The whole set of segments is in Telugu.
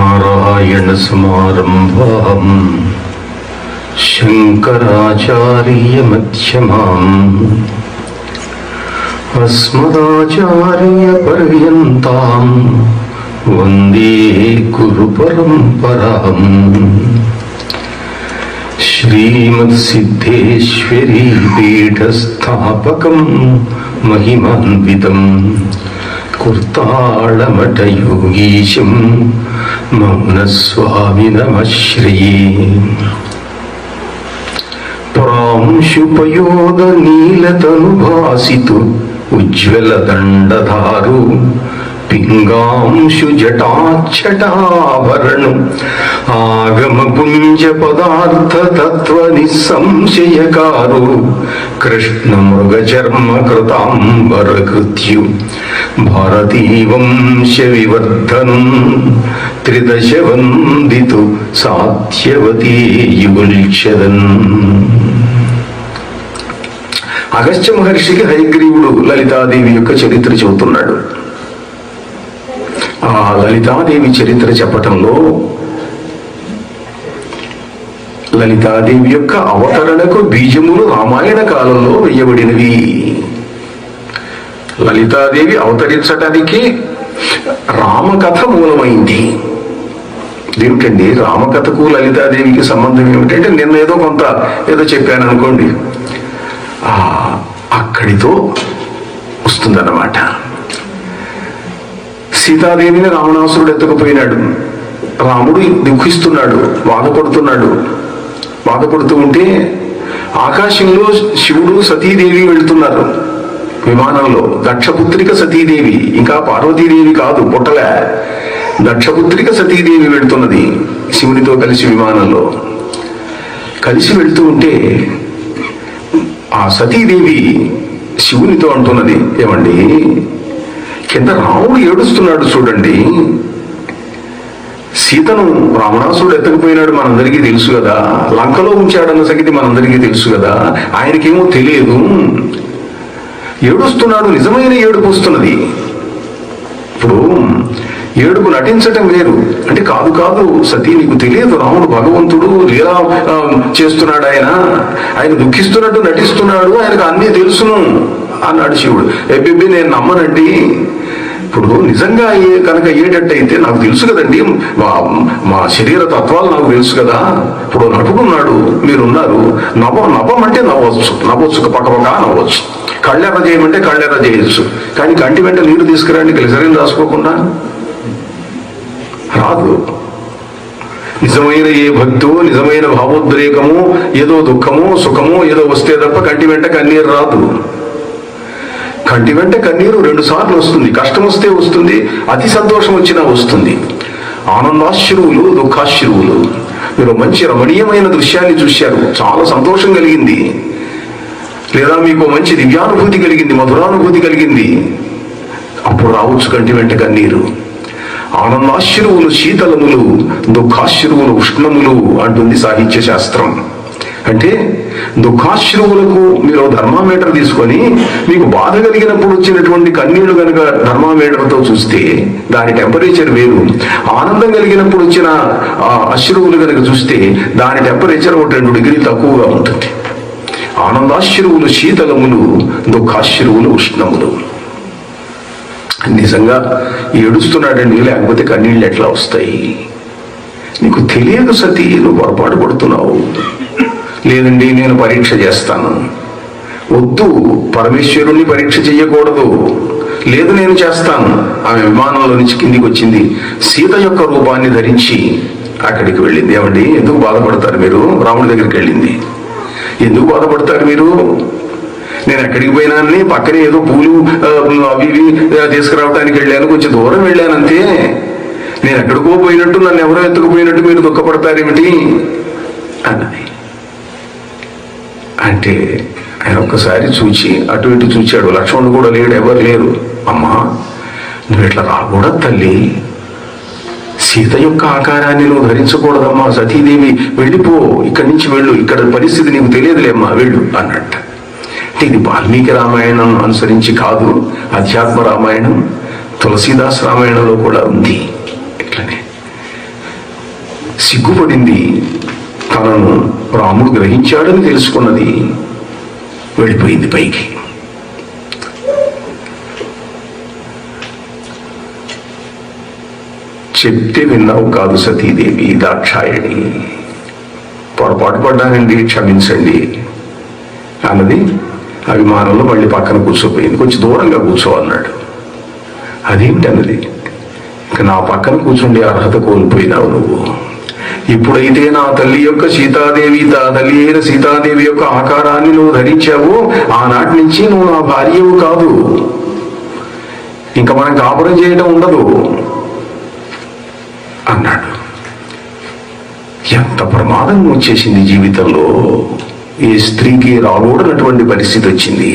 नारायणसमारम्भाम् शङ्कराचार्यमध्यमाम् अस्मदाचार्यपर्यन्ताम् वन्दे गुरुपरम्पराम्। श्रीमत्सिद्धेश्वरी पीठस्थापकम् महिमान्वितम् कुर्ताळमठयोगीशं मौनस्वामिनमश्रये। प्रांशुपयोदनीलतनुभासितु उज्ज्वलदण्डधारु पिङ्गांशु जटाच्छटाभरणु आगमपुञ्जपदार्थतत्त्वनिस्संशयकारो कृष्णमृगचर्मकृताम्बरकृत्यु भारतीवंशविवर्धनं त्रिदशवन्दितु साध्यवती युगुल्चदन्। అగస్త్య మహర్షికి హయగ్రీవుడు లలితాదేవి యొక్క చరిత్ర చెబుతున్నాడు. ఆ లలితాదేవి చరిత్ర చెప్పటంలో లలితాదేవి యొక్క అవతరణకు బీజములు రామాయణ కాలంలో వేయబడినవి. లలితాదేవి అవతరించడానికి రామకథ మూలమైంది. ఏమిటండి రామకథకు లలితాదేవికి సంబంధం ఏమిటంటే, నిన్న ఏదో చెప్పాను అనుకోండి, అక్కడితో వస్తుందన్నమాట. సీతాదేవిని రావణాసురుడు ఎత్తుకుపోయినాడు. రాముడు దుఃఖిస్తున్నాడు, బాధపడుతూ ఉంటే ఆకాశంలో శివుడు సతీదేవి వెళ్తున్నారు విమానంలో. దక్షపుత్రిక సతీదేవి, ఇంకా పార్వతీదేవి కాదు, పుట్టలే. దక్షపుత్రిక సతీదేవి వెళ్తున్నది శివునితో కలిసి విమానంలో. కలిసి వెళ్తూ ఉంటే ఆ సతీదేవి శివునితో అంటున్నది, ఏమండి కింద రాముడు ఏడుస్తున్నాడు చూడండి, సీతను రావణాసురుడు ఎత్తకపోయినాడు మనందరికీ తెలుసు కదా, లంకలో ఉంచాడన్న సంగతి మనందరికీ తెలుసు కదా, ఆయనకేమో తెలియదు, ఏడుస్తున్నాడు, నిజమైన ఏడుపు వస్తున్నది. ఇప్పుడు ఏడుపు నటించటం వేరు అంటే, కాదు సతీ నీకు తెలియదు, రాముడు భగవంతుడు లీలా చేస్తున్నాడు, ఆయన దుఃఖిస్తున్నట్టు నటిస్తున్నాడు, ఆయనకు అన్నీ తెలుసును అన్నాడు శివుడు. ఎబ్బెబ్బి నేను నమ్మనండి, ఇప్పుడు నిజంగా కనుక అయ్యేటట్టయితే నాకు తెలుసు కదండి, మా శరీర తత్వాలు నాకు తెలుసు కదా. ఇప్పుడు నటుడున్నాడు, మీరున్నారు, నవ్వమంటే నవ్వచ్చు పక్కపక్క నవ్వచ్చు, కళ్ళెర్ర చేయమంటే కళ్ళెర్ర చేయొచ్చు, కానీ కంటి వెంట నీరు తీసుకురండి గ్లిసరిన్ రాసుకోకుండా రాదు. నిజమైన ఏ భక్తో, నిజమైన భావోద్రేకము, ఏదో దుఃఖమో సుఖమో ఏదో వస్తే తప్ప కంటి వెంట కన్నీరు రాదు. కంటి వెంట కన్నీరు 2 సార్లు వస్తుంది. కష్టం వస్తే వస్తుంది, అతి సంతోషం వచ్చినా వస్తుంది. ఆనందాశ్రువులు, దుఃఖాశ్రువులు. మీరు మంచి రమణీయమైన దృశ్యాన్ని చూశారు, చాలా సంతోషం కలిగింది, లేదా మీకు మంచి దివ్యానుభూతి కలిగింది, మధురానుభూతి కలిగింది, అప్పుడు రావచ్చు కంటి వెంట కన్నీరు. ఆనందాశ్రువులు శీతలములు, దుఃఖాశ్రువులు ఉష్ణములు అంటుంది సాహిత్య శాస్త్రం. అంటే దుఃఖాశ్రువులకు మీరు థర్మామీటర్ తీసుకొని, మీకు బాధ కలిగినప్పుడు వచ్చినటువంటి కన్నీళ్లు కనుక థర్మామీటర్తో చూస్తే దాని టెంపరేచర్ వేరు, ఆనందం కలిగినప్పుడు వచ్చిన అశ్రువులు కనుక చూస్తే దాని టెంపరేచర్ 2 డిగ్రీలు తక్కువగా ఉంటుంది. ఆనందాశ్రువులు శీతలములు, దుఃఖాశ్రువులు ఉష్ణములు. నిజంగా ఏడుస్తున్నాడండి, లేకపోతే కన్నీళ్ళు ఎట్లా వస్తాయి? నీకు తెలియదు సతీ, నువ్వు పొరపాటు పడుతున్నావు. లేదండి నేను పరీక్ష చేస్తాను. వద్దు, పరమేశ్వరుణ్ణి పరీక్ష చెయ్యకూడదు. లేదు నేను చేస్తాను. ఆమె విమానంలో నుంచి కిందికి వచ్చింది, సీత యొక్క రూపాన్ని ధరించి అక్కడికి వెళ్ళింది. ఏమండి ఎందుకు బాధపడతారు మీరు? రాముడి దగ్గరికి వెళ్ళింది. ఎందుకు బాధపడతారు మీరు? నేను ఎక్కడికి పోయినాన్ని పక్కనే ఏదో పూలు అవి తీసుకురావడానికి వెళ్ళాను, కొంచెం దూరం వెళ్ళానంతే, నేను ఎక్కడికో పోయినట్టు నన్ను ఎవరో ఎత్తుకుపోయినట్టు మీరు దుఃఖపడతారేమిటి అన్నది. అంటే ఆయన ఒక్కసారి చూచి అటు ఇటు చూచాడు. లక్ష్మణుడు కూడా లేడు, ఎవరు లేరు. అమ్మా నువ్వు ఇట్లా రాకూడదు తల్లి, సీత యొక్క ఆకారాన్ని నువ్వు ధరించకూడదమ్మా, సతీదేవి వెళ్ళిపో, ఇక్కడి నుంచి వెళ్ళు, ఇక్కడ పరిస్థితి నీకు తెలియదులేమ్మా, వెళ్ళు అన్నట్టు. అంటే ఇది వాల్మీకి రామాయణం అనుసరించి కాదు, అధ్యాత్మ రామాయణం తులసీదాస్ రామాయణంలో కూడా ఉంది. ఇట్లనే సిగ్గుపడింది. తనను రాముడు గ్రహించాడని తెలుసుకున్నది. వెళ్ళిపోయింది పైకి. చెప్తే విన్నావు కాదు సతీదేవి, దాక్షాయణి. పొరపాటు పడ్డానండి, క్షమించండి అన్నది. అభిమానంలో మళ్ళీ పక్కన కూర్చోపోయింది. కొంచెం దూరంగా కూర్చో అన్నాడు. అదేంటి అన్నది. ఇక నా పక్కన కూర్చుండే అర్హత కోల్పోయినావు నువ్వు. ఇప్పుడైతే నా తల్లి యొక్క సీతాదేవి, తల్లి అయిన సీతాదేవి యొక్క ఆకారాన్ని నువ్వు ధరించావు, ఆనాటి నుంచి నువ్వు నా భార్యవు కాదు. ఇంకా మనం కాపురం చేయడం ఉండదు అన్నాడు. ఎంత ప్రమాదం వచ్చేసింది జీవితంలో. ఈ స్త్రీకి రాకూడనటువంటి పరిస్థితి వచ్చింది.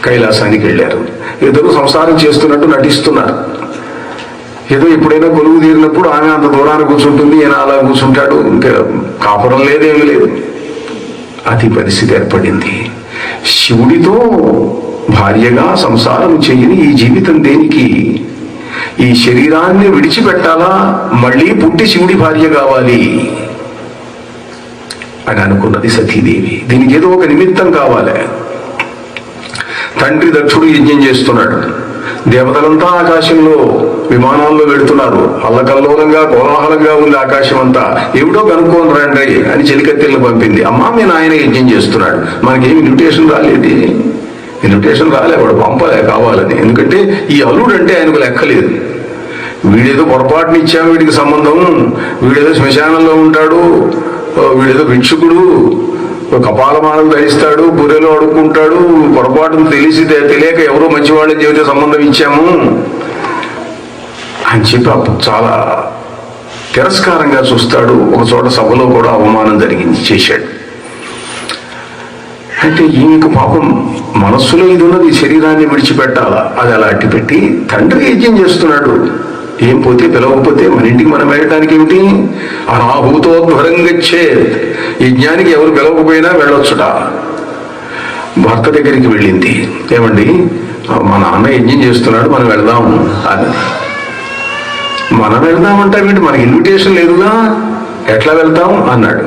కైలాసానికి వెళ్ళారు. ఏదో సంసారం చేస్తున్నట్టు నటిస్తున్నారు. ఏదో ఎప్పుడైనా కొలువు తీరినప్పుడు ఆమె అంత దూరాన్ని కూర్చుంటుంది, ఈయన అలా కూర్చుంటాడు. ఇంకా కాపురం లేదేమీ లేదు. అది పరిస్థితి ఏర్పడింది. శివుడితో భార్యగా సంసారం చేయని ఈ జీవితం దేనికి? ఈ శరీరాన్ని విడిచిపెట్టాలా, మళ్ళీ పుట్టి శివుడి భార్య కావాలి అని అనుకున్నది సతీదేవి. దీనికి ఏదో ఒక నిమిత్తం కావాలి. తండ్రి దక్షుడు యజ్ఞం చేస్తున్నాడు. దేవతలంతా ఆకాశంలో విమానాల్లో వెళుతున్నారు. అల్లకల్లోలంగా కోలాహలంగా ఉంది ఆకాశం అంతా. ఏమిటో కనుక్కోని రండి అని చెలికత్తెలను పంపింది. అమ్మా మీ నాయన యజ్ఞం చేస్తున్నాడు, మనకేం ఇన్విటేషన్ రాలేదు. ఇన్విటేషన్ రాలే, వాడు పంపలే కావాలని. ఎందుకంటే ఈ అల్లుడు అంటే ఆయనకు లెక్కలేదు. వీడేదో పొరపాటుని ఇచ్చాము, వీడికి సంబంధం, వీడేదో శ్మశానంలో ఉంటాడు, వీడేదో భిక్షుకుడు, కపాలమాలను ధరిస్తాడు, బుర్రెలో అడుక్కుంటాడు, పొరపాటును తెలియక ఎవరో మంచివాళ్ళని చెబితే సంబంధం ఇచ్చాము అని చెప్పి చాలా తిరస్కారంగా చూస్తాడు. ఒక చోట సభలో కూడా అవమానం చేశాడు. అంటే ఈమెకు పాపం మనస్సులో ఇది ఉన్నది, శరీరాన్ని విడిచిపెట్టాలా. అది అలా అట్టిపెట్టి తండ్రి యజ్ఞం చేస్తున్నాడు. ఏం పోతే పిలవకపోతే మన ఇంటికి మనం వెళ్ళడానికి ఏమిటి? అనాహూతోద్భరం గచ్చేత్. యజ్ఞానికి ఎవరు పిలవకపోయినా వెళ్ళొచ్చుట. భర్త దగ్గరికి వెళ్ళింది. ఏమండి మా నాన్న యజ్ఞం చేస్తున్నాడు, మనం వెళ్దాము అన్నది. మనం వెళ్దామంటే ఏమిటి, మనకి ఇన్విటేషన్ లేదుగా, ఎట్లా వెళ్తాం అన్నాడు.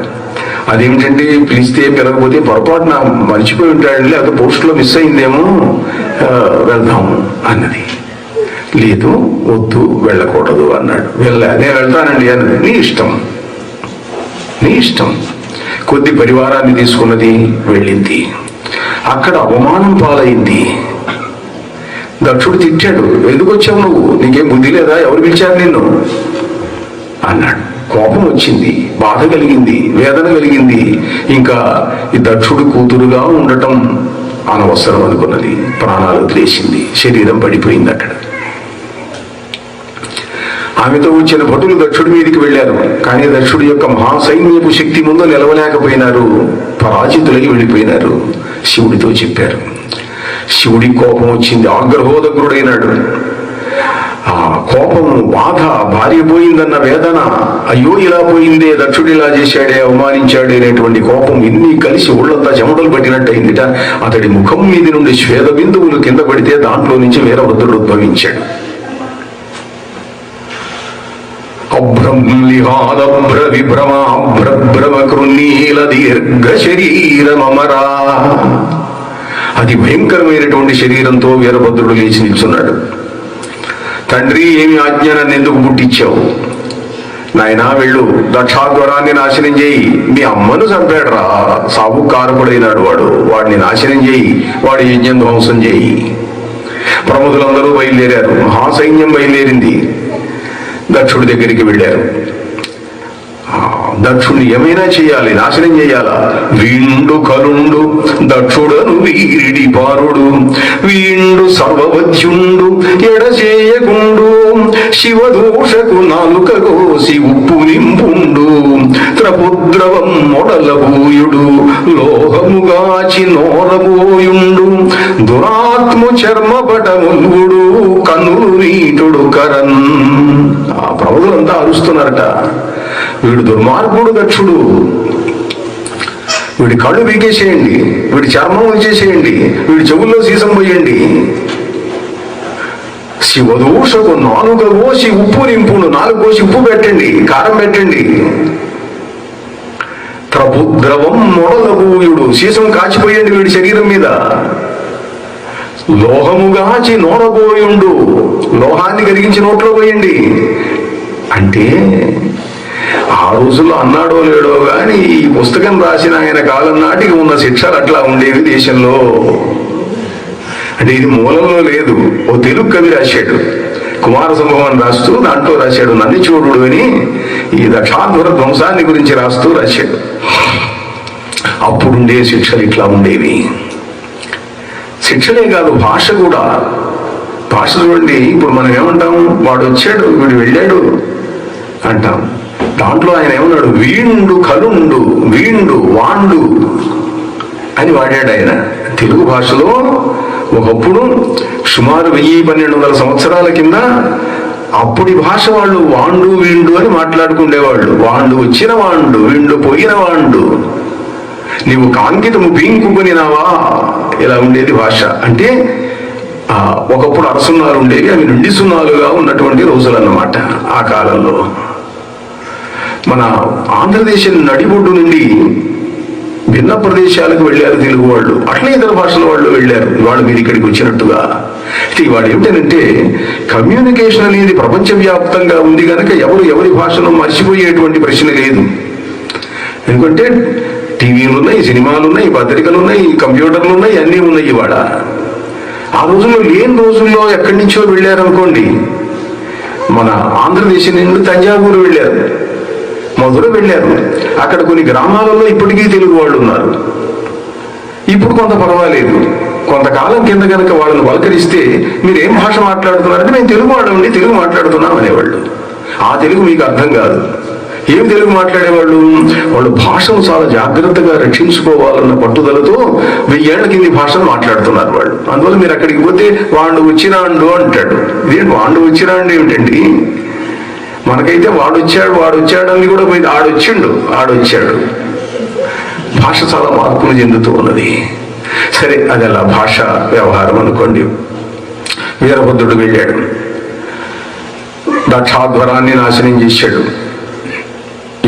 అదేమిటండి పిలిస్తే పిలకపోతే పొరపాటున మర్చిపోయి ఉంటాడు, లేకపోతే పోస్టులో మిస్ అయిందేమో, వెళ్దాము అన్నది. లేదు వద్దు వెళ్ళకూడదు అన్నాడు. నేను వెళ్తానండి అన్నది. నీ ఇష్టం, నీ ఇష్టం. కొద్ది పరివారాన్ని తీసుకున్నది, వెళ్ళింది. అక్కడ అవమానం పాలైంది. దక్షుడు తిట్టాడు. ఎందుకు వచ్చావు నువ్వు, నీకేం బుద్ధి లేదా, ఎవరు పిలిచారు నిన్ను అన్నాడు. కోపం వచ్చింది, బాధ కలిగింది, వేదన కలిగింది. ఇంకా ఈ దక్షుడు కూతురుగా ఉండటం అనవసరం అనుకున్నది. ప్రాణాలు వదిలేసింది, శరీరం పడిపోయింది అక్కడ. ఆమెతో వచ్చిన భటులు దక్షుడి మీదకి వెళ్ళారు. కానీ దక్షుడి యొక్క మహాసైన్యపు శక్తి ముందు నిలవలేకపోయినారు, పరాజితులై వెళ్ళిపోయినారు. శివుడితో చెప్పారు. శివుడి కోపం వచ్చింది, ఆగ్రహోదగ్రుడైనాడు. ఆ కోపము, బాధ, భార్య పోయిందన్న వేదన, అయ్యో ఇలా పోయిందే, దక్షుడు ఇలా చేశాడే, అవమానించాడే అనేటువంటి కోపం ఇన్ని కలిసి ఒళ్ళంతా చెమటలు పట్టినట్టయిందిట. అతడి ముఖం మీది నుండి శ్వేత బిందువులు కింద పడితే దాంట్లో నుంచి వీరభద్రుడు ఉద్భవించాడు. అభ్రంలిహాదభ్ర విభ్రమాభ్రభ్రమకృన్నీల దీర్ఘ శరీరమరా. అతి భయంకరమైనటువంటి శరీరంతో వీరభద్రుడు లేచి నిల్చున్నాడు. తండ్రి ఏమి ఆజ్ఞ, నన్ను ఎందుకు పుట్టించావు? నాయనా వెళ్ళు, దక్షాధ్వరాన్ని నాశనం చేయి. మీ అమ్మను చంపాడురా, సాగు కారకుడైనాడు వాడు, వాడిని నాశనం చేయి, వాడి యజ్ఞం ధ్వంసం చేయి. ప్రముఖులందరూ బయలుదేరారు. మహాసైన్యం బయలుదేరింది. దక్షుడి దగ్గరికి వెళ్ళారు. దక్షుడిని ఏమైనా చేయాలి, నాశనం చేయాలా. వీండు కలుండు దక్షుడను వీరిడి పారుడు, వీండు సర్వవధ్యుండు ఎడచేయకుండు, శివదోషకు నాలుక కోసి ఉప్పు నింపుండు, త్రపుద్రవం మొడలబూయుడు లోహముగాచి నోరబోయుండు, దురాత్ము చర్మపటములుడు కన్నులు నీటుడు కరన్. ఆ ప్రముఖులంతా అరుస్తున్నారట, వీడు దుర్మార్గుడు దక్షుడు, వీడి కళ్ళు పీకేసేయండి, వీడి చర్మం ఉంచేసేయండి, వీడి చెవుల్లో సీసం పోయండి. శివదూషకు నాలుక కోసి ఉప్పు నింపును. నాలుగు కోసి ఉప్పు పెట్టండి, కారం పెట్టండి. త్రపుద్రవం మొడలబూయుడు, సీసం కాచిపోయండి వీడి శరీరం మీద. లోహముగాచి నోరబోయుండు, లోహాన్ని కరిగించి నోట్లో పోయండి. అంటే ఆ రోజుల్లో అన్నాడో లేడో గాని ఈ పుస్తకం రాసిన ఆయన కాలం నాటికి ఉన్న శిక్షలు అట్లా ఉండేవి దేశంలో. అంటే ఇది మూలంలో లేదు. ఓ తెలుగు కవి రాశాడు, కుమార సంభవం రాస్తూ దాంట్లో రాశాడు, నందిచూడు అని ఈ దక్షాధ్వర ధ్వంసాన్ని గురించి రాస్తూ రాశాడు. అప్పుడుండే శిక్షలు ఇట్లా ఉండేవి. శిక్షలే కాదు, భాష కూడా. భాష చూడండి, ఇప్పుడు మనం ఏమంటాం, వాడు వచ్చాడు వీడు వెళ్ళాడు అంటాం. దాంట్లో ఆయన ఏమన్నాడు, వీండు కలుండు, వీండు వాండు అని వాడాడు ఆయన. తెలుగు భాషలో ఒకప్పుడు సుమారు 1000-1200 సంవత్సరాల కింద అప్పుడి భాష వాళ్ళు వాండు వీండు అని మాట్లాడుకుండేవాళ్ళు. వాండు వచ్చిన వాండు, వీండు పోయిన వాండు, నీవు కాంకితము బీంకుకొనినావా, ఇలా ఉండేది భాష. అంటే ఒకప్పుడు అరసున్నాలు ఉండేవి, అవి నుండి సున్నాలుగా ఉన్నటువంటి రోజులు అన్నమాట ఆ కాలంలో. మన ఆంధ్రదేశం నడిబొడ్డు నుండి భిన్న ప్రదేశాలకు వెళ్ళారు తెలుగు వాళ్ళు, అట్లే ఇతర భాషల వాళ్ళు వెళ్ళారు. ఇవాళ మీరు ఇక్కడికి వచ్చినట్టుగా. ఇవాళ ఏమిటంటే కమ్యూనికేషన్ అనేది ప్రపంచవ్యాప్తంగా ఉంది కనుక ఎవరి భాషను మర్చిపోయేటువంటి ప్రశ్న లేదు. ఎందుకంటే టీవీలు ఉన్నాయి, సినిమాలు ఉన్నాయి, పత్రికలు ఉన్నాయి, కంప్యూటర్లు ఉన్నాయి, అన్నీ ఉన్నాయి ఇవాళ. ఆ రోజుల్లో లేని రోజుల్లో ఎక్కడి నుంచో వెళ్ళారనుకోండి. మన ఆంధ్రదేశం నుండి తంజావూరు వెళ్ళారు, మధుర వెళ్ళారు. అక్కడ కొన్ని గ్రామాలలో ఇప్పటికీ తెలుగు వాళ్ళు ఉన్నారు. ఇప్పుడు కొంత పర్వాలేదు. కొంతకాలం కింద కనుక వాళ్ళని పలకరిస్తే మీరు ఏం భాష మాట్లాడుతున్నారంటే మేము తెలుగు వాళ్ళండి, తెలుగు మాట్లాడుతున్నాం అనేవాళ్ళు. ఆ తెలుగు మీకు అర్థం కాదు. ఏం తెలుగు మాట్లాడేవాళ్ళు? వాళ్ళు భాషను చాలా జాగ్రత్తగా రక్షించుకోవాలన్న పట్టుదలతో 1000 ఏళ్ల కింది భాషను మాట్లాడుతున్నారు వాళ్ళు. అందువల్ల మీరు అక్కడికి పోతే వాడు వచ్చిరాండు అంటాడు. ఇదేంటి వాడు వచ్చిరాండు ఏమిటండి? మనకైతే వాడు వచ్చాడు అని కూడా పోయింది, ఆడొచ్చాడు. భాష చాలా మార్పులు చెందుతూ ఉన్నది. సరే, అది అలా భాష వ్యవహారం అనుకోండి. వీరభద్రుడు వెళ్ళాడు, దక్షాధ్వరాన్ని నాశనం చేశాడు.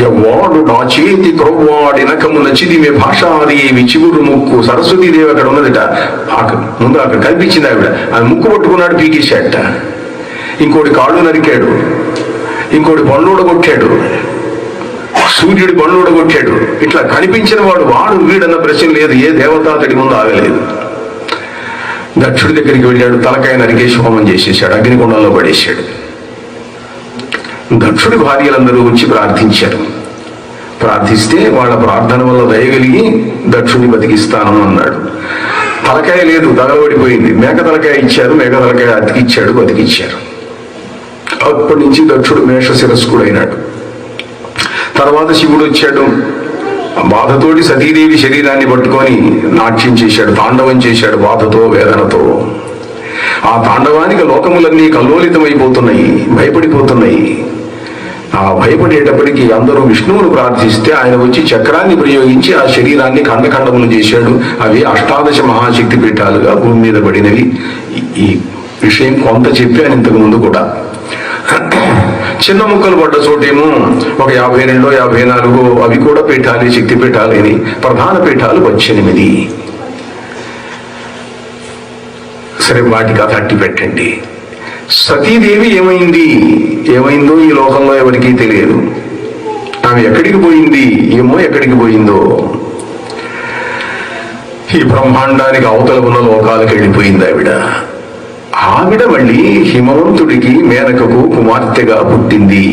ఎవ్వాడు నా చేతి క్రొవ్వాడి నకమున చిదిమే భాషాది ఏమి చిగురు ముక్కు. సరస్వతీదేవి అక్కడ ఉన్నదట, ముందు అక్కడ కల్పించింది ఆవిడ. అది ముక్కు పట్టుకున్నాడు, పీకేశాడట. ఇంకోటి కాళ్ళు నరికాడు, ఇంకోటి బండ్లోడ కొట్టాడు, సూర్యుడి బండ్లోడ కొట్టాడు. ఇట్లా కనిపించిన వాడు వీడన్న ప్రశ్న లేదు. ఏ దేవత అతడి ముందు ఆగలేదు. దక్షుడి దగ్గరికి వెళ్ళాడు, తలకాయ నరికేసి హోమం చేసేసాడు, అగ్నిగుండంలో పడేశాడు. దక్షుడి భార్యలందరూ వచ్చి ప్రార్థించారు. ప్రార్థిస్తే వాళ్ళ ప్రార్థన వల్ల దయగలిగి దక్షుడిని బతికిస్తాను అన్నాడు. తలకాయ లేదు, తగలబడిపోయింది. మేక తలకాయ ఇచ్చారు, మేక తలకాయ అతికిచ్చాడు, బతికిచ్చారు. అప్పటి నుంచి దక్షుడు మేష శిరస్కుడైనాడు. తర్వాత శివుడు వచ్చాడు, బాధతోటి సతీదేవి శరీరాన్ని పట్టుకొని నాట్యం చేశాడు, తాండవం చేశాడు బాధతో, వేదనతో. ఆ తాండవానికి లోకములన్నీ కల్లోలితమైపోతున్నాయి, భయపడిపోతున్నాయి. ఆ భయపడేటప్పటికీ అందరూ విష్ణువును ప్రార్థిస్తే ఆయన వచ్చి చక్రాన్ని ప్రయోగించి ఆ శరీరాన్ని ఖండఖండములు చేశాడు. అవి 18 మహాశక్తి పీఠాలుగా భూమి మీద పడినవి. ఈ విషయం కొంత చెప్పాను ఇంతకు ముందు కూడా. చిన్న ముక్కలు పడ్డ చోటేమో ఒక 52, 54 అవి కూడా పీఠాలే, శక్తి పీఠాలేని. ప్రధాన పీఠాలు 18. సరే, వాటి కథ అట్టి పెట్టండి. సతీదేవి ఏమైందో ఈ లోకంలో ఎవరికీ తెలియదు. ఆమె ఎక్కడికి పోయింది ఏమో, ఎక్కడికి పోయిందో. ఈ బ్రహ్మాండానికి అవతల ఉన్న లోకాలకు వెళ్ళిపోయింది ఆవిడ మళ్ళీ హిమవంతుడికి, మేనకకు కుమార్తెగా పుట్టింది.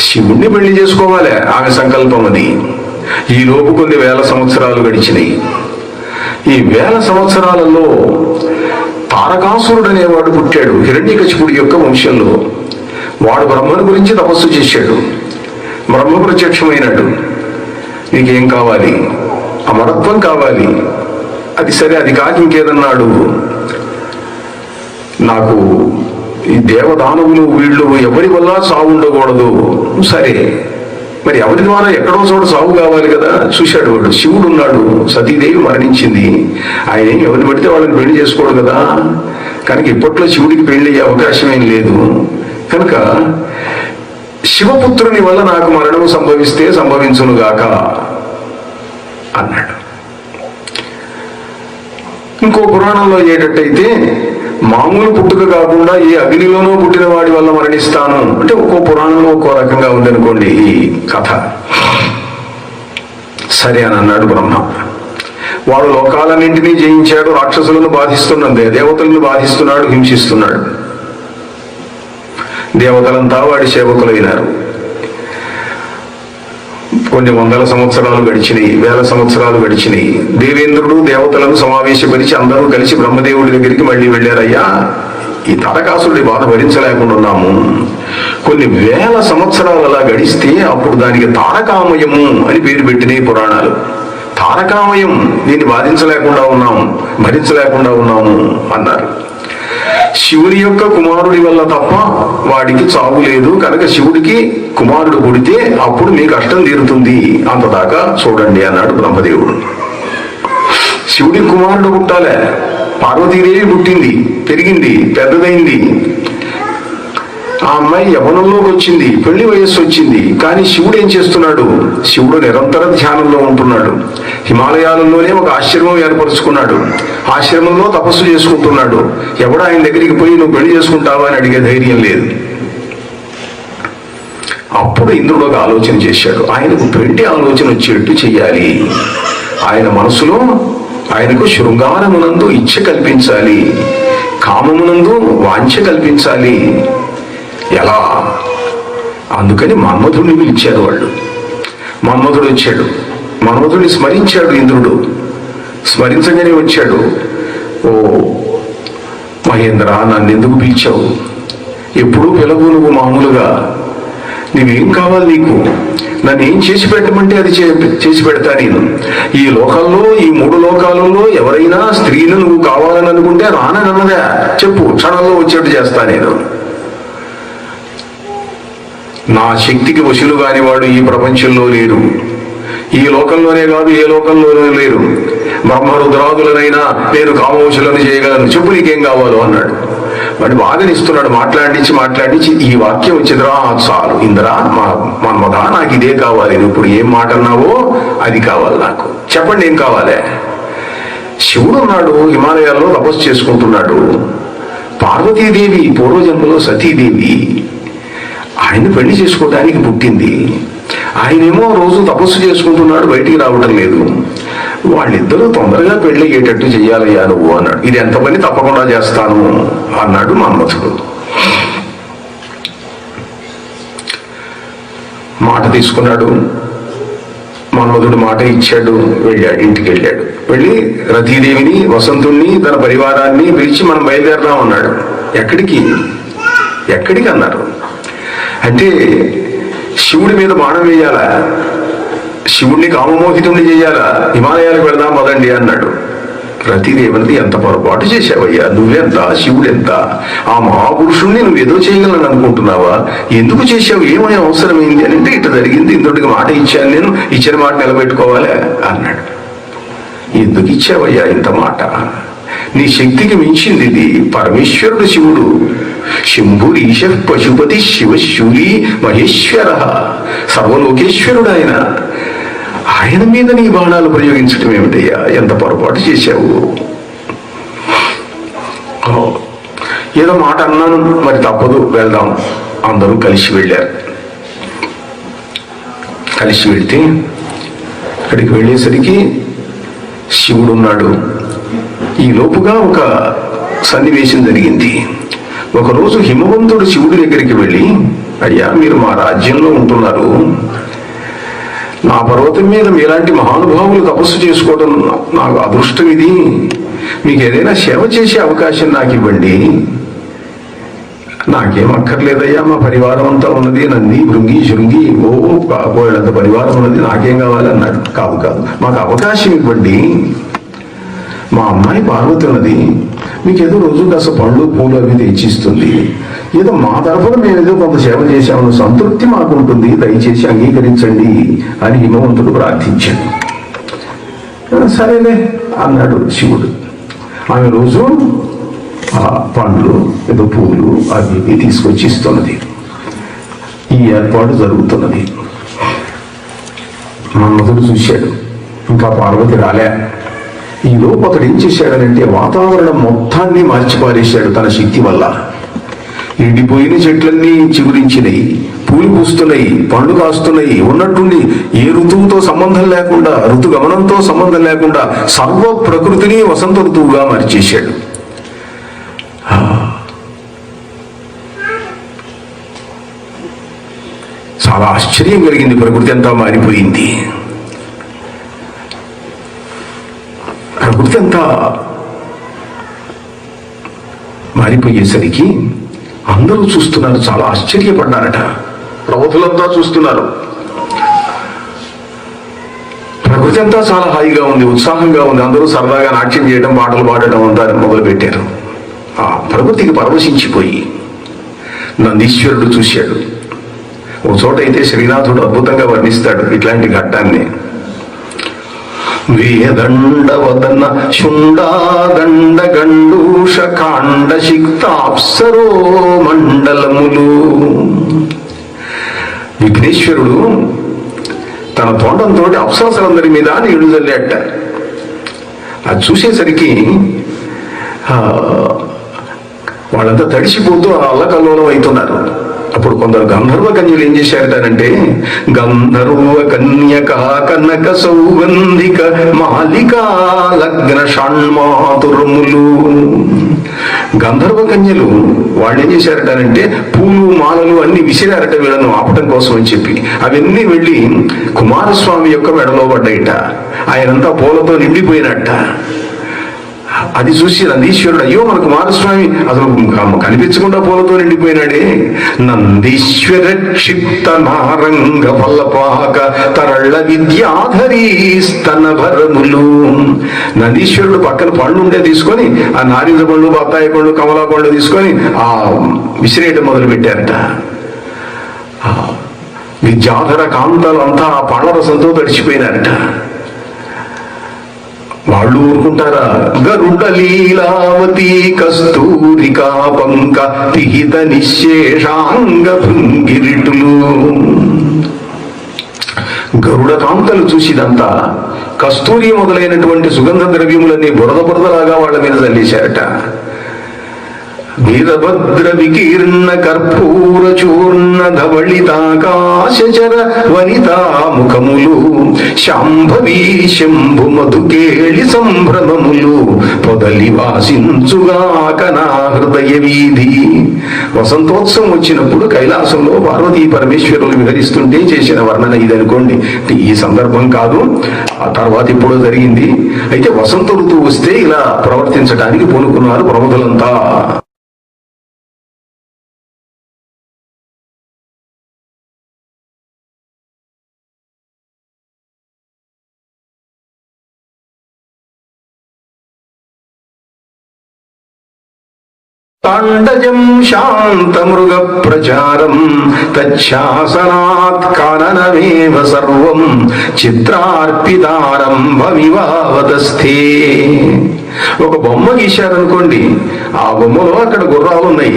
శివుణ్ణి పెళ్లి చేసుకోవాలి, ఆమె సంకల్పం అది. ఈ లోపు కొన్ని 1000 సంవత్సరాలు గడిచినాయి. ఈ 1000 సంవత్సరాలలో తారకాసురుడు అనేవాడు పుట్టాడు, హిరణ్యకశిపుడి యొక్క వంశంలో. వాడు బ్రహ్మను గురించి తపస్సు చేశాడు. బ్రహ్మ ప్రత్యక్షమైనాడు. నీకేం కావాలి? అమరత్వం కావాలి. అది సరే, అది కాక ఇంకేదన్నాడు. నాకు ఈ దేవదానవులు వీళ్ళు ఎవరి వల్ల చావు ఉండకూడదు. సరే, మరి ఎవరి ద్వారా ఎక్కడో చోట సాగు కావాలి కదా. చూశాడు వాడు, శివుడు ఉన్నాడు, సతీదేవి మరణించింది, ఆయన ఎవరిని పడితే వాళ్ళని పెళ్లి చేసుకోడు కదా. కనుక ఇప్పట్లో శివుడికి పెళ్లి అయ్యే అవకాశం ఏం లేదు. కనుక శివపుత్రుని వల్ల నాకు మరణం సంభవిస్తే సంభవించునుగాక అన్నాడు. ఇంకో పురాణంలో అయ్యేటట్టయితే మామూలు పుట్టుక కాకుండా ఏ అగ్నిలోనూ పుట్టిన వాడి వల్ల మరణిస్తాను అంటే ఒక్కో పురాణంలో ఒక్కో రకంగా ఉందనుకోండి ఈ కథ. సరే అని అన్నాడు బ్రహ్మ. వాడు లోకాలన్నింటినీ జయించాడు, రాక్షసులను బాధిస్తున్నదే, దేవతలను బాధిస్తున్నాడు, హింసిస్తున్నాడు. దేవతలంతా వాడి సేవకులైనారు. కొన్ని వందల సంవత్సరాలు గడిచినాయి, వేల సంవత్సరాలు గడిచినాయి. దేవేంద్రుడు దేవతలను సమావేశపరిచి అందరూ కలిసి బ్రహ్మదేవుడి దగ్గరికి మళ్ళీ వెళ్ళారయ్యా, ఈ తారకాసురుడి బాధ భరించలేకుండా ఉన్నాము. కొన్ని వేల సంవత్సరాలు అలా గడిస్తే అప్పుడు దానికి తారకామయము అని పేరు పెట్టినాయి పురాణాలు. తారకామయం, దీన్ని బాధించలేకుండా ఉన్నాము, భరించలేకుండా ఉన్నాము అన్నారు. శివుని యొక్క కుమారుడి వల్ల తప్ప వాడికి చావు లేదు, కనుక శివుడికి కుమారుడు పుడితే అప్పుడు మీ కష్టం తీరుతుంది, అంతదాకా చూడండి అన్నాడు బ్రహ్మదేవుడు. శివుడి కుమారుడు పుట్టాలే. పార్వతీదేవి పుట్టింది, పెరిగింది, పెద్దదైంది. ఆ అమ్మాయి యవ్వనంలోకి వచ్చింది, పెళ్లి వయస్సు వచ్చింది. కానీ శివుడు ఏం చేస్తున్నాడు? శివుడు నిరంతర ధ్యానంలో ఉంటున్నాడు. హిమాలయాలలోనే ఒక ఆశ్రమం ఏర్పరుచుకున్నాడు. ఆశ్రమంలో తపస్సు చేసుకుంటున్నాడు. ఎవడు ఆయన దగ్గరికి పోయి నువ్వు పెళ్లి చేసుకుంటావా అని అడిగే ధైర్యం లేదు. అప్పుడు ఇంద్రుడు ఒక ఆలోచన చేశాడు. ఆయనకు పెళ్లి ఆలోచన వచ్చేట్టు చెయ్యాలి. ఆయన మనసులో ఆయనకు శృంగారమునందు ఇచ్ఛ కల్పించాలి, కామమునందు వాంఛ కల్పించాలి. ఎలా? అందుకని మన్మధుడిని పిలిచారు వాళ్ళు. మన్మధుడు వచ్చాడు. మన్మధుడిని స్మరించాడు ఇంద్రుడు. స్మరించగానే వచ్చాడు. ఓ మహేంద్ర, నన్ను ఎందుకు పిలిచావు? ఎప్పుడూ పిలవు నువ్వు మామూలుగా. నువ్వేం కావాలి నీకు? నన్ను ఏం చేసి పెట్టమంటే అది చేసి పెడతా నేను. ఈ లోకంలో, ఈ 3 లోకాలలో ఎవరైనా స్త్రీలు నువ్వు కావాలని అనుకుంటే రానని అన్నదా? చెప్పు, క్షణంలో వచ్చేట్టు చేస్తా నేను. నా శక్తికి వశులు కాని వాడు ఈ ప్రపంచంలో లేరు. ఈ లోకంలోనే కాదు, ఏ లోకంలోనూ లేరు. బ్రహ్మరుద్రాదులనైనా నేను కామవశులను చేయగలను. చెప్పు నీకేం కావాలో అన్నాడు. వాడు బాధనిస్తున్నాడు. మాట్లాడించి ఈ వాక్యం వచ్చిందిరా, చాలు ఇంద్రా, మన్మథ, నాకు ఇదే కావాలి. నువ్వు ఇప్పుడు ఏం మాట అన్నావో అది కావాలి నాకు. చెప్పండి ఏం కావాలి? శివుడు ఉన్నాడు, హిమాలయాల్లో తపస్సు చేసుకుంటున్నాడు. పార్వతీదేవి పూర్వజన్మలో సతీదేవి ఆయన పెళ్లి చేసుకోవడానికి పుట్టింది. ఆయనేమో రోజు తపస్సు చేసుకుంటున్నాడు, బయటికి రావడం లేదు. వాళ్ళిద్దరూ తొందరగా పెళ్లి అయ్యేటట్టు చెయ్యాలయ్యా నువ్వు అన్నాడు. ఇది ఎంత పని తప్పకుండా చేస్తాను అన్నాడు మన్మథుడు. మాట తీసుకున్నాడు. మన్మథుడు మాట ఇచ్చాడు. వెళ్ళాడు, ఇంటికి వెళ్ళాడు. వెళ్ళి రతీదేవిని, వసంతుణ్ణి, తన పరివారాన్ని పిలిచి మనం బయలుదేరదాం అన్నాడు. ఎక్కడికి అన్నారు. అంటే శివుడి మీద బాణం వేయాలా, శివుణ్ణి కామమోహితుణ్ణి చేయాలా, హిమాలయాలకు వెళదాం పదండి అన్నాడు. రతీదేవంతి, ఎంత పొరపాటు చేశావయ్యా, నువ్వెంత, శివుడెంత, ఆ మహాపురుషుణ్ణి నువ్వు ఏదో చేయగలను అనుకుంటున్నావా? ఎందుకు చేశావు? ఏమని అవసరమైంది అని అంటే, ఇట్ట జరిగింది, ఇంద్రుడికి మాట ఇచ్చాను, నేను ఇచ్చిన మాట నిలబెట్టుకోవాలి అన్నాడు. ఎందుకు ఇచ్చావయ్యా ఇంత మాట? నీ శక్తికి మించింది ఇది. పరమేశ్వరుడు శివుడు, శంభురీశ పశుపతి శివశూరి మహేశ్వర, సర్వలోకేశ్వరుడు ఆయన మీద నీ బాణాలు ప్రయోగించడం ఏమిటయ్యా? ఎంత పొరపాటు చేశావు. ఏదో మాట అన్నాను, మరి తప్పదు, వెళ్దాం. అందరూ కలిసి వెళ్ళారు. కలిసి వెళ్తే అక్కడికి వెళ్ళేసరికి శివుడు ఉన్నాడు. ఈ లోపుగా ఒక సన్నివేశం జరిగింది. ఒకరోజు హిమవంతుడు శివుడి దగ్గరికి వెళ్ళి, అయ్యా మీరు మా రాజ్యంలో ఉంటున్నారు, నా పర్వతం మీద మీలాంటి మహానుభావులు తపస్సు చేసుకోవడం నాకు అదృష్టం. ఇది మీకు ఏదైనా సేవ చేసే అవకాశం నాకు ఇవ్వండి. నాకేం అక్కర్లేదయ్యా, మా పరివారం అంతా ఉన్నది, నంది, భృంగి, శృంగి, పోయేంత పరివారం ఉన్నది, నాకేం కావాలన్నాడు. కాదు మాకు అవకాశం ఇవ్వండి. మా అమ్మాయి పార్వతి ఉన్నది, మీకు ఏదో రోజు కాస్త పళ్ళు పూలు అవి తెచ్చిస్తుంది, ఏదో మా తరఫున మేము ఏదో కొంత సేవ చేశామన్న సంతృప్తి మాకు ఉంటుంది, దయచేసి అంగీకరించండి అని హిమవంతుడు ప్రార్థించాడు. సరేలే అన్నాడు శివుడు. ఆమె రోజు ఆ పండ్లు ఏదో పూలు అవి ఇవి తీసుకొచ్చి ఇస్తున్నది. ఈ ఏర్పాటు జరుగుతున్నది. మన్మధుడు చూశాడు, ఇంకా పార్వతి రాలే. ఈ లోపు అతడు ఏం చేశాడనంటే వాతావరణం మొత్తాన్ని మార్చిపారేశాడు తన శక్తి వల్ల. ఎండిపోయిన చెట్లన్నీ చిగురించినాయి, పూలు పూస్తున్నాయి, పండ్లు కాస్తున్నాయి. ఉన్నట్టుండి ఏ ఋతువుతో సంబంధం లేకుండా, ఋతుగమనంతో సంబంధం లేకుండా సర్వ ప్రకృతిని వసంత ఋతువుగా మార్చేశాడు. చాలా ఆశ్చర్యం కలిగింది. ప్రకృతి అంతా మారిపోయింది. ప్రకృతి అంతా మారిపోయేసరికి అందరూ చూస్తున్నారు, చాలా ఆశ్చర్యపడ్డారట. ప్రవతులంతా చూస్తున్నారు. ప్రకృతి అంతా చాలా హాయిగా ఉంది, ఉత్సాహంగా ఉంది. అందరూ సరదాగా నాట్యం చేయడం, పాటలు పాడటం అంతా మొదలుపెట్టారు. ఆ ప్రకృతికి పరవశించిపోయి నందీశ్వరుడు చూశాడు. ఓ చోట అయితే శ్రీనాథుడు అద్భుతంగా వర్ణిస్తాడు ఇట్లాంటి ఘట్టాన్ని. వేదండవదన శుండాదండ గండూష కాండ శిక్తాప్సరో మండలములు. విఘ్నేశ్వరుడు తన తోండంతో అప్సరసలందరి మీద నీళ్లు చల్లాట. అది చూసేసరికి వాళ్ళంతా తడిసిపోతూ అల్లకల్లోలం అవుతున్నారు. అప్పుడు కొందరు గంధర్వ కన్యలు ఏం చేశారటంటే, గంధర్వ కన్యక కనక సౌగంధిక మాలికా లగ్న షణ్మాతురములు. గంధర్వ కన్యలు వాళ్ళు ఏం చేశారటంటే పూలు మాలలు అన్ని విసిరారట వీళ్ళను ఆపటం కోసం అని చెప్పి. అవన్నీ వెళ్ళి కుమారస్వామి యొక్క మెడలో పడ్డాయిట. ఆయనంతా పూలతో నిండిపోయినట్ట. అది చూసి నందీశ్వరుడు, అయ్యో మన కుమారస్వామి అసలు కనిపించకుండా పూలతో నిండిపోయినాడే. నందీశ్వర క్షిప్త నారంగ వల్లపాక తరళ్ళ విద్యాధరీ స్తన భరములు. నందీశ్వరుడు పక్కన పళ్ళు ఉండే తీసుకొని ఆ నారింజ పళ్ళు, బత్తాయి పళ్ళు, కమలా పళ్ళు తీసుకొని ఆ విసిరేయటం మొదలు పెట్టారట. విద్యాధర కాంతలు అంతా ఆ పళ్ళ రసంతో తడిచిపోయినారట. వాళ్ళు ఊరుకుంటారా? గరుడ లీలావతి కస్తూరికా పంక పిహిత నిశేషాంగ భృంగిరిటులు. గరుడ కాంతలు చూసిదంతా కస్తూరి మొదలైనటువంటి సుగంధ ద్రవ్యములన్నీ బురద బురదలాగా వాళ్ళ మీద చల్లేశారట. వీరభద్ర వికీర్ణ కర్పూర చూర్ణ ధవళితాకాశచర వనితా ముఖములు శాంభవీ శంభు మధుకేళి సంభ్రమములు పొదలి వాసించుగాక నా హృదయ వీధి. వసంతోత్సవం వచ్చినప్పుడు కైలాసంలో పార్వతీ పరమేశ్వరులు విహరిస్తుంటే చేసిన వర్ణన ఇది అనుకోండి. ఈ సందర్భం కాదు, ఆ తర్వాత ఎప్పుడో జరిగింది. అయితే వసంత ఋతువు వస్తే ఇలా ప్రవర్తించడానికి పూనుకున్నారు ప్రముఖులంతా. తాండజం శాంత మృగ ప్రచారం తచ్చాసనాత్ కాననమేవ సర్వం చిత్రార్పితారంభమివావతస్థే. ఒక బొమ్మ గీశారనుకోండి, ఆ బొమ్మలో అక్కడ గుర్రాలు ఉన్నాయి.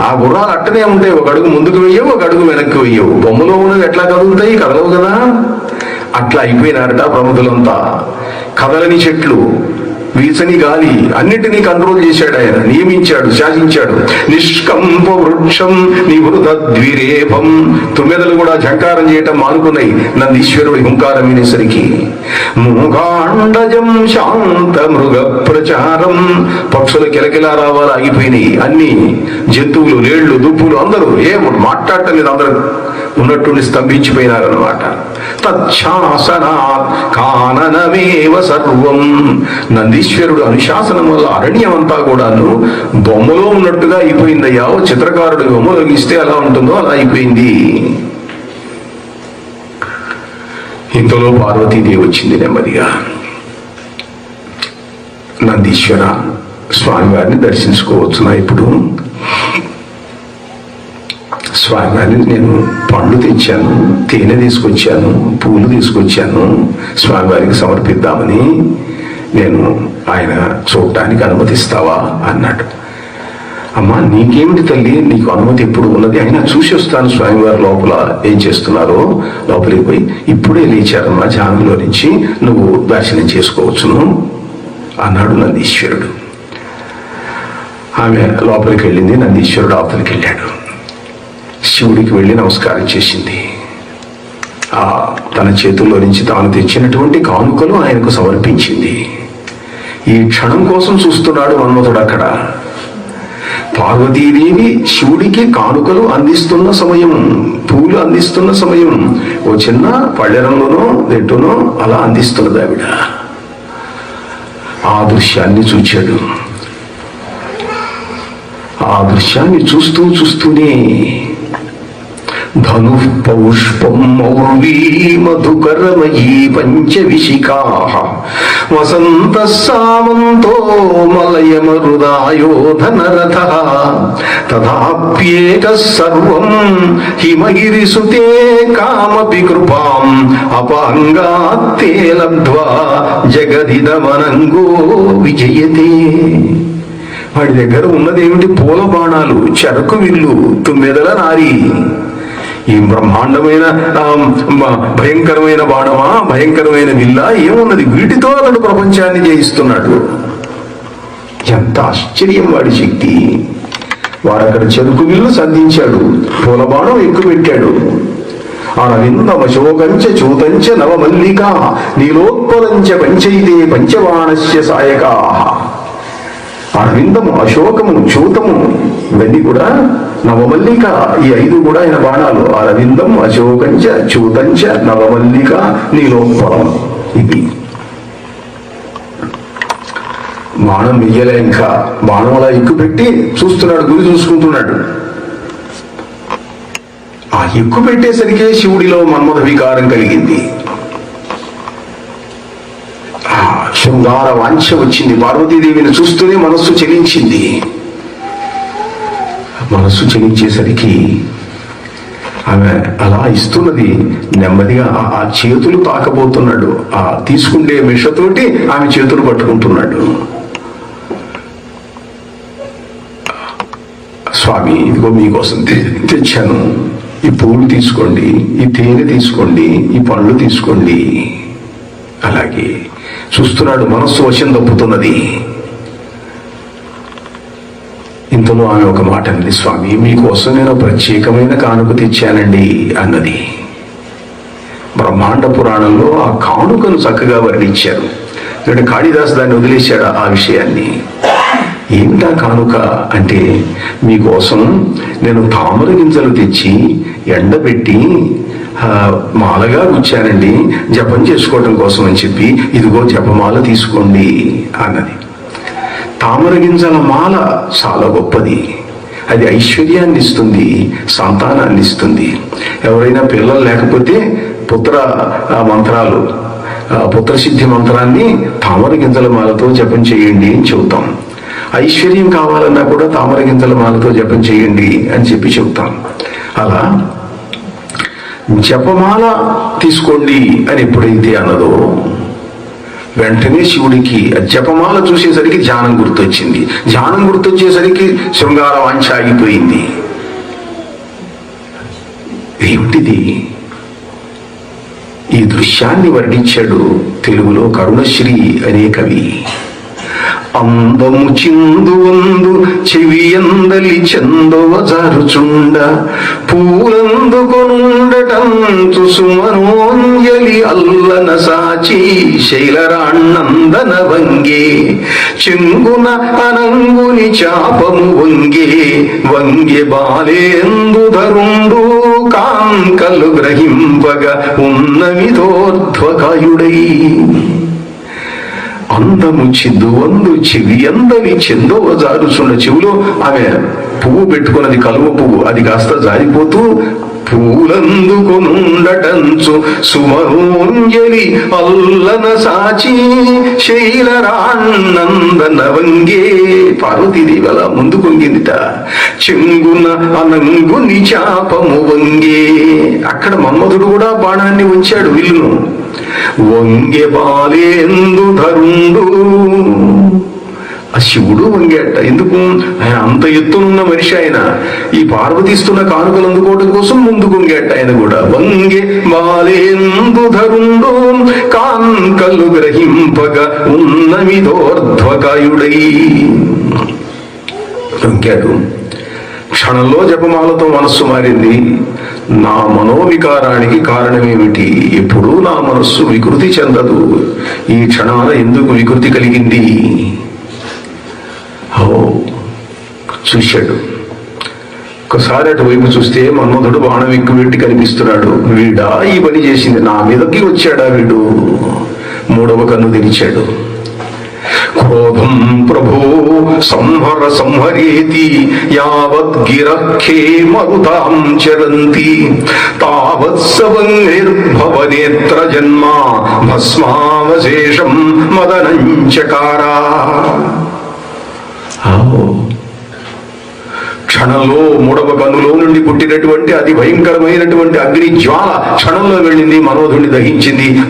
ఆ గుర్రాలు అట్టనే ఉంటాయి, ఒక అడుగు ముందుకు వెయ్యవు, ఒక అడుగు వెనక్కి వెయ్యవు. బొమ్మలో ఉన్నవి ఎట్లా కదులుతాయి? కదలవు కదా. అట్లా అయిపోయినారట ప్రముఖులంతా. కదలని చెట్లు, వీచని గాలి అన్నిటినీ కంట్రోల్ చేశాడు ఆయన, నియమించాడు, శాసించాడు. నిష్కంప వృక్షం నివృత ద్విరేపం. తుమ్మెదలు కూడా ఝంకారం చేయటం మానుకున్నాయి నందీశ్వరుడి హుంకారం వినేసరికి. మూగాండజం శాంత మృగ ప్రచారం. పక్షులు కిలకిలా రావాలి ఆగిపోయినాయి. అన్ని జంతువులు, లేళ్లు, దుప్పులు అందరూ ఏం మాట్లాడటం లేదు, అందరూ ఉన్నట్టుండి స్తంభించిపోయినారన్నమాట. తచ్చాసనాత్ కాననమేవ సర్వం. నందీశ్వరుడు అనుశాసనం వల్ల అరణ్యం అంతా కూడాను బొమ్మలో ఉన్నట్టుగా అయిపోయిందయ్యా. చిత్రకారుడు బొమ్మలో గీస్తే ఎలా ఉంటుందో అలా అయిపోయింది. ఇంతలో పార్వతీదేవి వచ్చింది నెమ్మదిగా. నందీశ్వర, స్వామివారిని దర్శించుకోవచ్చునా? ఇప్పుడు స్వామివారిని నేను పండ్లు తెచ్చాను, తేనె తీసుకొచ్చాను, పూలు తీసుకొచ్చాను, స్వామివారికి సమర్పిద్దామని. నేను ఆయన చూడటానికి అనుమతిస్తావా అన్నాడు. అమ్మా, నీకేమిటి తల్లి, నీకు అనుమతి ఎప్పుడు ఉన్నది, అయినా చూసి వస్తాను స్వామివారి లోపల ఏం చేస్తున్నారో. లోపలికి పోయి ఇప్పుడే లేచారమ్మా ధ్యానంలో నుంచి, నువ్వు దర్శనం చేసుకోవచ్చును అన్నాడు నందీశ్వరుడు. ఆమె లోపలికి వెళ్ళింది, నందీశ్వరుడు అవతలికి వెళ్ళాడు. శివుడికి వెళ్ళి నమస్కారం చేసింది. తన చేతుల్లో నుంచి తాను తెచ్చినటువంటి కానుకలు ఆయనకు సమర్పించింది. ఈ క్షణం కోసం చూస్తున్నాడు మన్మథుడు అక్కడ. పార్వతీదేవి శివుడికి కానుకలు అందిస్తున్న సమయం, పూలు అందిస్తున్న సమయం, ఓ చిన్న పళ్ళెరంలోనో దెట్టునో అలా అందిస్తున్నది ఆవిడ. ఆ దృశ్యాన్ని చూచాడు. ఆ దృశ్యాన్ని చూస్తూనే ధను పౌష్పం మౌర్వీ మధుకరమయీ పంచవిశిఖా వసంత సామంతో మలయమరుదాయో ధనరథ తథాప్యేక సర్వం హిమగిరిసుతే కామపి కృపాం అపాంగాత్తే లబ్ధ్వా జగదిదమనంగో విజయతే. వాడి దగ్గర ఉన్నదేమిటి? పూల బాణాలు, చెరకు విల్లు, తుమ్మెదల నారి. ఈ బ్రహ్మాండమైన భయంకరమైన బాణమా, భయంకరమైన విల్లా, ఏమున్నది? వీటితో అతడు ప్రపంచాన్ని జయిస్తున్నాడు. ఎంత ఆశ్చర్యం వాడి శక్తి! వాడక్కడ చెరుకు విల్లు సంధించాడు, పూల బాణం ఎక్కువ పెట్టాడు. అరవిందమశోకంచ చూతంచ నవమల్లికా నీలోత్పలంచ పంచైతే పంచబాణస్య సాయకా. అరవిందము, అశోకము, చూతము, ఇవన్నీ కూడా నవమల్లిక, ఈ 5 కూడా ఆయన బాణాలు. అరవిందం, అశోకంచ, చూతంచ, నవమల్లిక, నీలోత్పలం. ఇది బాణం వెయ్యలే, ఇంకా బాణం అలా ఎక్కువ పెట్టి చూస్తున్నాడు, గురి చూసుకుంటున్నాడు. ఆ ఎక్కువ పెట్టేసరికి శివుడిలో మన్మథ వికారం కలిగింది. శృంగార వాంఛ వచ్చింది. పార్వతీదేవిని చూస్తూనే మనస్సు చలించింది. మనస్సు చలించేసరికి ఆమె అలా ఇస్తున్నది. నెమ్మదిగా ఆ చేతులు తాకబోతున్నాడు. ఆ తీసుకుంటే మిషతోటి ఆమె చేతులు పట్టుకుంటున్నాడు. స్వామి, ఇదిగో మీకోసం తెచ్చాను, ఈ పూలు తీసుకోండి, ఈ తేనె తీసుకోండి, ఈ పళ్ళు తీసుకోండి. అలాగే చూస్తున్నాడు, మనస్సు వశం తప్పుతున్నది. ఇంతలో ఆమె ఒక మాట అన్నది, స్వామి మీకోసం నేను ప్రత్యేకమైన కానుక తెచ్చానండి అన్నది. బ్రహ్మాండ పురాణంలో ఆ కానుకను చక్కగా వర్ణించారు. ఇక్కడ కాళిదాసు దాన్ని వదిలేశాడు ఆ విషయాన్ని. ఏమిటా కానుక అంటే, మీకోసం నేను తామర గింజలు తెచ్చి ఎండబెట్టి మాలగా గుచ్చానండి, జపం చేసుకోవటం కోసం అని చెప్పి, ఇదిగో జపమాల తీసుకోండి అన్నది. తామర గింజల మాల చాలా గొప్పది. అది ఐశ్వర్యాన్ని ఇస్తుంది, సంతానాన్ని ఇస్తుంది. ఎవరైనా పిల్లలు లేకపోతే పుత్ర మంత్రాలు, పుత్రసిద్ధి మంత్రాన్ని తామర గింజల మాలతో జపం చేయండి అని చెబుతాం. ఐశ్వర్యం కావాలన్నా కూడా తామర గింజల మాలతో జపం చేయండి అని చెప్పి చెబుతాం. అలా జపమాల తీసుకోండి అని ఎప్పుడైతే అన్నదో, వెంటనే శివుడికి జపమాల చూసేసరికి ధ్యానం గుర్తొచ్చింది. ధ్యానం గుర్తొచ్చేసరికి శృంగార వాంఛ ఆగిపోయింది. ఏమిటిది? ఈ దృశ్యాన్ని వర్ణించాడు తెలుగులో కరుణశ్రీ అనే కవి. అందము చిందువందు చెవియందలి చందవ జారుచుండ పూలందుకొనుండటంతు సుమనోంజలి అల్లన సాచి శైలరాణ్ణందన వంగే చెంగున అనంగుని చాపము వంగే వంగే బాలేందుధరుండు కాంకలు గ్రహింపగా ఉన్నమితోర్ధ్వకాయుడై. అందము చిందువందు చెవి అందవి చెందవ జారుచుండ. చెవిలో ఆమె పువ్వు పెట్టుకున్నది, కలువ పువ్వు, అది కాస్త జారిపోతూ పూలందుకొనుండటంచు సుమనోంజలి అల్లన సాచి శైలరాన్నందన వంగే. పార్వతీదేవి అలా ముందు కొంగిందిట. చెంగున అనంగుని చాపము వంగే. అక్కడ మన్మధుడు కూడా బాణాన్ని ఉంచాడు, విల్లును. వంగే బాలేందు ధరుండు. ఆ శివుడు వంగేట. ఎందుకు? ఆయన అంత ఎత్తునున్న మనిషి. ఆయన ఈ పార్వతీస్తున్న కానుకలు అందుకోవడం కోసం ముందు వంగేట. ఆయన కూడా వంగే బాలేందు ధరుండు కాంకలు గ్రహింపగా ఉన్నమిదోర్ధ్వకాయుడై వంగాడు. క్షణంలో జపమాలతో మనస్సు మారింది. నా మనోవికారానికి కారణమేమిటి? ఎప్పుడూ నా మనస్సు వికృతి చెందదు. ఈ క్షణాన ఎందుకు వికృతి కలిగింది? చూశాడు. ఒకసారి అటువైపు చూస్తే మన్మధుడు బాణం ఎక్కువ కనిపిస్తున్నాడు. వీడా ఈ పని చేసింది? నా మీదకి వచ్చాడా వీడు? మూడవ కన్ను తెరిచాడు. క్రోధం ప్రభో సంహర సంహరేతి యావద్గిరఖే మరుతాం చరంతి తావత్సవంగైర్భవనేత్ర జన్మ భస్మావశేషం మదనంచకారా. క్షణంలో మూడవ కన్నులో నుండి పుట్టినటువంటి అతి భయంకరమైనటువంటి అగ్ని జ్వాల క్షణంలో వెళ్ళింది, మన్మధుడిని దహించింది.